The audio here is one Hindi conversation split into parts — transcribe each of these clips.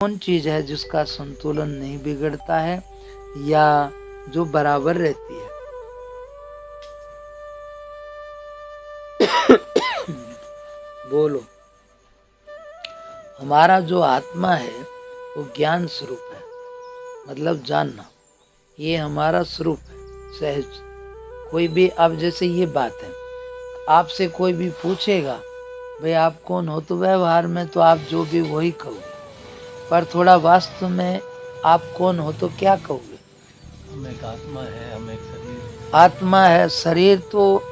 कौन चीज है जिसका संतुलन नहीं बिगड़ता है या जो बराबर रहती है? बोलो। हमारा जो आत्मा है वो ज्ञान स्वरूप है, मतलब जानना, ये हमारा स्वरूप है सहज। कोई भी, अब जैसे ये बात है, आपसे कोई भी पूछेगा भाई आप कौन हो, तो व्यवहार में तो आप जो भी वही कहोगे, पर थोड़ा वास्तव में आप कौन हो तो क्या कहोगे? हम एक आत्मा है, हम एक शरीर। आत्मा है, शरीर तो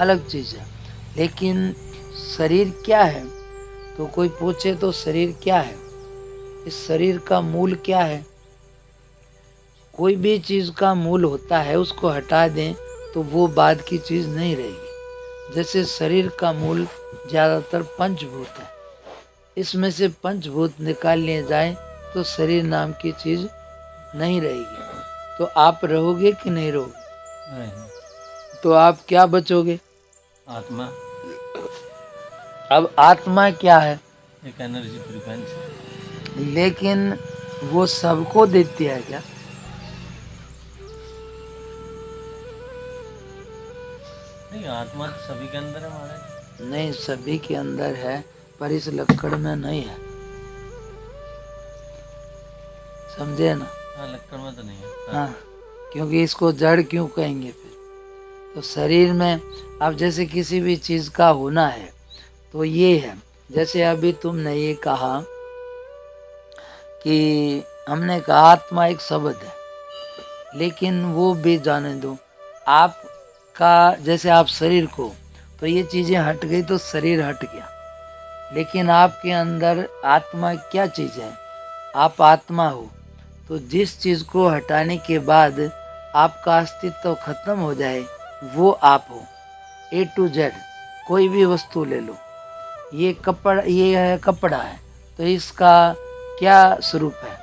अलग चीज है, लेकिन शरीर क्या है? तो कोई पूछे तो शरीर क्या है, इस शरीर का मूल क्या है? कोई भी चीज का मूल होता है, उसको हटा दें तो वो बाद की चीज नहीं रहेगी। जैसे शरीर का मूल ज्यादातर पंचभूत है, इसमें से पंचभूत निकाल लिए जाए तो शरीर नाम की चीज नहीं रहेगी। तो आप रहोगे कि नहीं रहोगे? नहीं। तो आप क्या बचोगे? आत्मा। अब आत्मा क्या है? एक एनर्जी फ्रीक्वेंसी। लेकिन वो सबको देती है क्या? नहीं, आत्मा तो सभी के अंदर है महाराज। नहीं, सभी के अंदर है, पर इस लक्कड़ में नहीं है, समझे ना? हाँ, लक्कड़ में तो नहीं है। हाँ, क्योंकि इसको जड़ क्यों कहेंगे फिर? तो शरीर में अब जैसे किसी भी चीज का होना है तो ये है। जैसे अभी तुमने ये कहा कि हमने कहा आत्मा एक शब्द है, लेकिन वो भी जाने दो। आपका जैसे आप शरीर को, तो ये चीजें हट गई तो शरीर हट गया, लेकिन आपके अंदर आत्मा क्या चीज है? आप आत्मा हो, तो जिस चीज को हटाने के बाद आपका अस्तित्व खत्म हो जाए वो आप हो। ए टू जेड कोई भी वस्तु ले लो, ये कपड़ा, ये है कपड़ा है, तो इसका क्या स्वरूप है?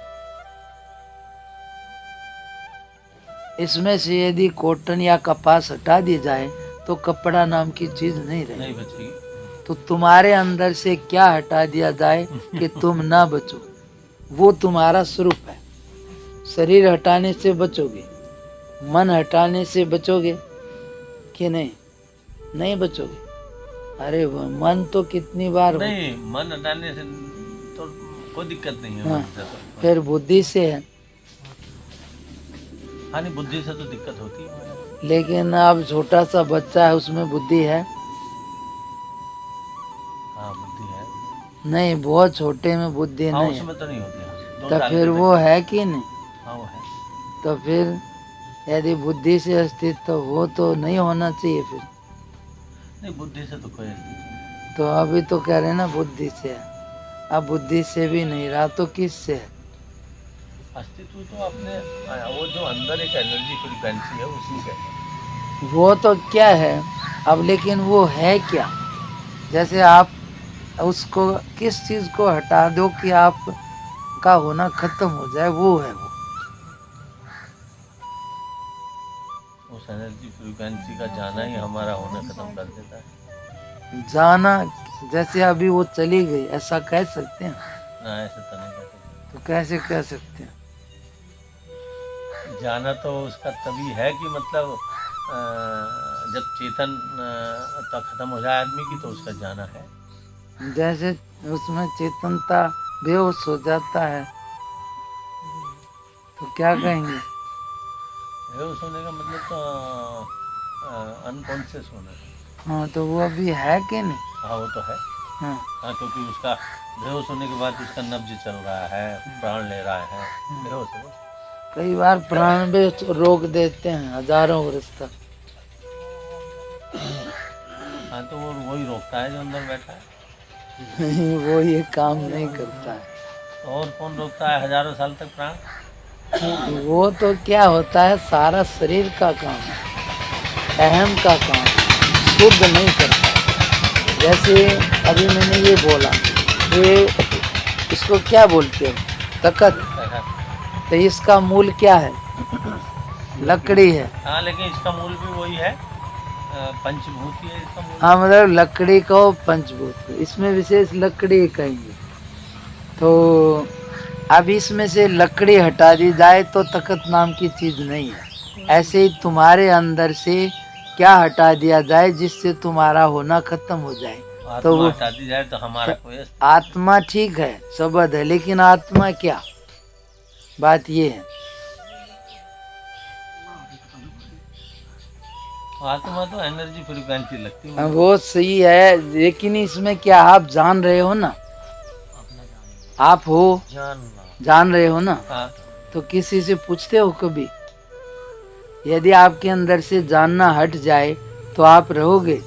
इसमें से यदि कॉटन या कपास हटा दी जाए तो कपड़ा नाम की चीज नहीं रही, नहीं बचेगी। तो तुम्हारे अंदर से क्या हटा दिया जाए कि तुम ना बचो? वो तुम्हारा स्वरूप है। शरीर हटाने से बचोगे, मन हटाने से बचोगे कि नहीं? नहीं बचोगे। अरे वो मन तो कितनी बार नहीं, मन हटाने से तो कोई दिक्कत नहीं है। हाँ, मन से तो फिर बुद्धि से है। हाँ, नहीं, बुद्धि से तो दिक्कत होती है। लेकिन अब छोटा सा बच्चा है, उसमें बुद्धि है? हाँ, बुद्धि है। नहीं, बहुत छोटे में बुद्धि हाँ, नहीं है, उसमें तो नहीं होती। हाँ, 2 तो साल फिर के वो बच्चे। है कि नहीं? हाँ, वो है। तो फिर यदि बुद्धि से अस्तित्व हो तो नहीं होना चाहिए फिर? नहीं, बुद्धि से तो कोई अस्तित्व नहीं। तो अभी तो कह रहे ना बुद्धि से है, अब बुद्धि से भी नहीं रहा तो किस से है? अस्तित्व तो अपने वो जो अंदर एक एनर्जी फ्रीक्वेंसी है उसी से है। वो तो क्या है अब, लेकिन वो है क्या? जैसे आप उसको, किस चीज को हटा दो कि आप का होना खत्म हो जाए, वो है वो। उस एनर्जी फ्रीक्वेंसी का जाना ही हमारा होना खत्म कर देता है। जाना, जैसे अभी वो चली गई ऐसा कह सकते हैं? ना, ऐसे तो नहीं कर सकते। तो कैसे कह सकते हैं? जाना तो उसका तभी है कि मतलब जब चेतन तो खत्म हो जाए आदमी की, तो उसका जाना है। जैसे उसमें चेतनता बेहोश हो जाता है तो क्या कहेंगे? बेहोश होने का मतलब तो अनकॉन्शियस होना है। हाँ, तो वो अभी है कि नहीं? हाँ, वो तो है। हाँ, हाँ, क्योंकि उसका बेहोश होने के बाद उसका नब्ज चल रहा है, प्राण ले रहा है, बेहोश है वो। कई बार प्राण भी रोक देते हैं हजारों वर्ष तक। हाँ, तो वो वही रोकता है जो अंदर बैठा है। नहीं, वो ये काम नहीं करता है। तो और कौन रोकता है हजारों साल तक प्राण? वो तो क्या होता है, सारा शरीर का काम है, अहम का काम है, शुद्ध नहीं करता। जैसे अभी मैंने ये बोला, ये इसको क्या बोलते हो? तकत। तो इसका मूल क्या है? लकड़ी है। हाँ, लेकिन इसका मूल भी वही है, पंचभूत ही है इसका मूल। हाँ, मतलब लकड़ी को पंचभूत, इसमें विशेष लकड़ी कहेंगे। तो अब इसमें से लकड़ी हटा दी जाए तो तखत नाम की चीज नहीं है। ऐसे ही तुम्हारे अंदर से क्या हटा दिया जाए जिससे तुम्हारा होना खत्म हो जाए, तो आत्मा वो हटा दी जाए तो हमारा कोई अस्तित्व आत्मा ठीक है, शब्द है, लेकिन आत्मा क्या, बात ये है। आत्मा तो एनर्जी फ्रिक्वेंसी लगती है। वो सही है, लेकिन इसमें क्या आप जान रहे हो ना, आप हो, जानना। जान रहे हो ना, हाँ, तो किसी से पूछते हो कभी? यदि आपके अंदर से जानना हट जाए तो आप रहोगे?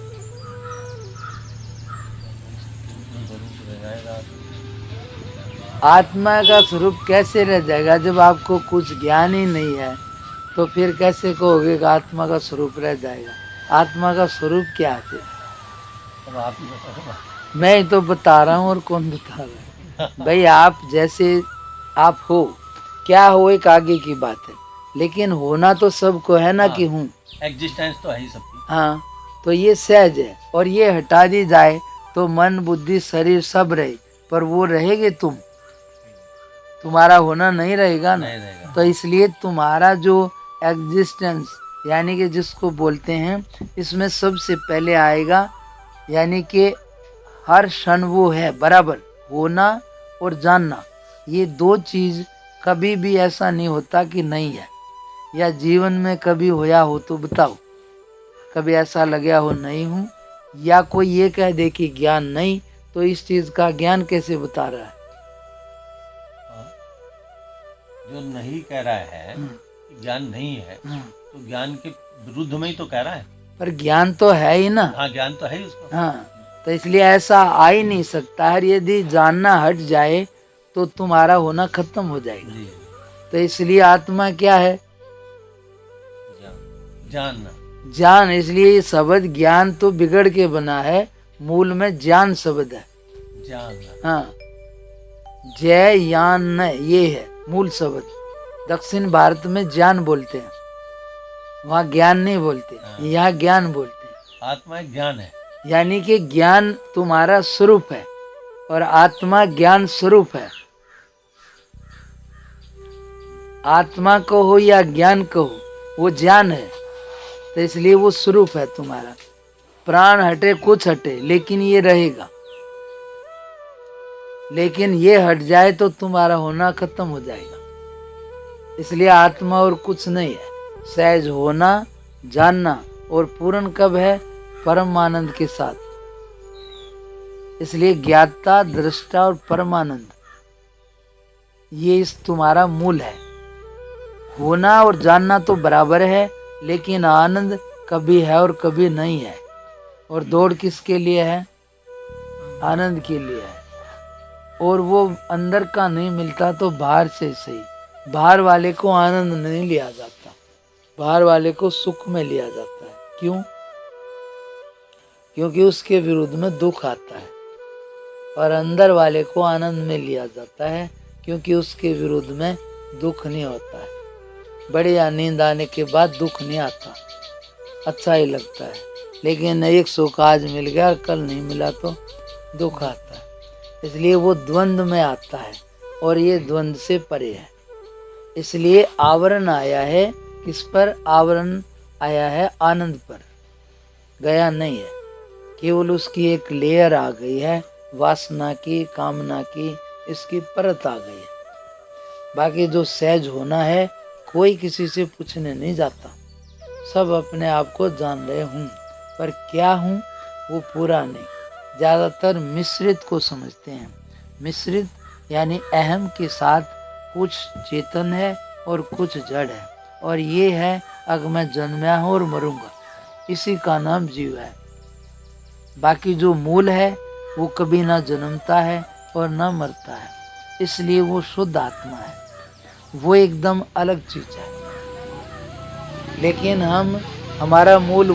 जरूर रह जाएगा। आत्मा का स्वरूप कैसे रह जाएगा जब आपको कुछ ज्ञान ही नहीं है? तो फिर कैसे कहोगे कि आत्मा का स्वरूप रह जाएगा? आत्मा का स्वरूप क्या है? अब आप ही बताओ। मैं ही तो बता रहा हूँ, और कौन बता रहा है? भाई आप जैसे आप हो, क्या हो एक आगे की बात है, लेकिन होना तो सबको है ना, कि हूँ। एग्जिस्टेंस तो है ही सबकी। हाँ, तो ये सहज है, और ये हटा दी जाए तो मन बुद्धि शरीर सब रहे, पर वो रहेगे तुम्हारा होना नहीं रहेगा ना। नहीं रहेगा। तो इसलिए तुम्हारा जो एग्जिस्टेंस यानी कि जिसको बोलते हैं, इसमें सबसे पहले आएगा, यानी कि हर क्षण वो है बराबर, होना और जानना, ये दो चीज कभी भी ऐसा नहीं होता कि नहीं है। या जीवन में कभी होया हो तो बताओ, कभी ऐसा लगा हो नहीं हूँ? या कोई ये कह दे कि ज्ञान नहीं, तो इस चीज का ज्ञान कैसे बता रहा है? जो नहीं कह रहा है कि ज्ञान नहीं है, तो ज्ञान के विरुद्ध में ही तो कह रहा है। पर ज्ञान तो है ही ना। हाँ, ज्ञान तो है ही उसको। हाँ, तो इसलिए ऐसा आ ही नहीं सकता है। यदि जानना हट जाए तो तुम्हारा होना खत्म हो जाएगा। जी, तो इसलिए आत्मा क्या है? जानना। ज्ञान। इसलिए ये शब्द ज्ञान तो बिगड़ के बना है, मूल में ज्ञान शब्द है। जानना। हाँ, जय यान न, ये है मूल शब्द। दक्षिण भारत में ज्ञान बोलते हैं, वहाँ ज्ञान नहीं बोलते, यहाँ ज्ञान बोलते हैं। आत्मा एक ज्ञान है, यानी कि ज्ञान तुम्हारा स्वरूप है, और आत्मा ज्ञान स्वरूप है। आत्मा कहो या ज्ञान कहो, वो ज्ञान है, तो इसलिए वो स्वरूप है तुम्हारा। प्राण हटे कुछ हटे, लेकिन ये रहेगा। लेकिन ये हट जाए तो तुम्हारा होना खत्म हो जाएगा। इसलिए आत्मा और कुछ नहीं है, सहज होना, जानना, और पूर्ण कब है? परमानंद के साथ। इसलिए ज्ञाता, दृष्टा और परमानंद, ये इस तुम्हारा मूल है। होना और जानना तो बराबर है, लेकिन आनंद कभी है और कभी नहीं है। और दौड़ किसके लिए है? आनंद के लिए है। और वो अंदर का नहीं मिलता तो बाहर से सही। बाहर वाले को आनंद नहीं लिया जाता, बाहर वाले को सुख में लिया जाता है। क्यों? क्योंकि उसके विरुद्ध में दुख आता है। और अंदर वाले को आनंद में लिया जाता है, क्योंकि उसके विरुद्ध में दुख नहीं होता है। बढ़िया नींद आने के बाद दुख नहीं आता, अच्छा ही लगता है। लेकिन एक सुख आज मिल गया, कल नहीं मिला तो दुख आता है। इसलिए वो द्वंद्व में आता है, और ये द्वंद्व से परे है। इसलिए आवरण आया है, किस पर आवरण आया है? आनंद पर, गया नहीं है। केवल उसकी एक लेयर आ गई है, वासना की, कामना की, इसकी परत आ गई है। बाकी जो सहज होना है, कोई किसी से पूछने नहीं जाता, सब अपने आप को जान रहे हूँ, पर क्या हूँ वो पूरा नहीं। ज़्यादातर मिश्रित को समझते हैं। मिश्रित यानी अहम के साथ कुछ चेतन है और कुछ जड़ है, और ये है अगर मैं जन्मया हूँ और मरूंगा, इसी का नाम जीव है। बाकी जो मूल है वो कभी ना जन्मता है और ना मरता है, इसलिए वो शुद्ध आत्मा है, वो एकदम अलग चीज है। लेकिन हमारा मूल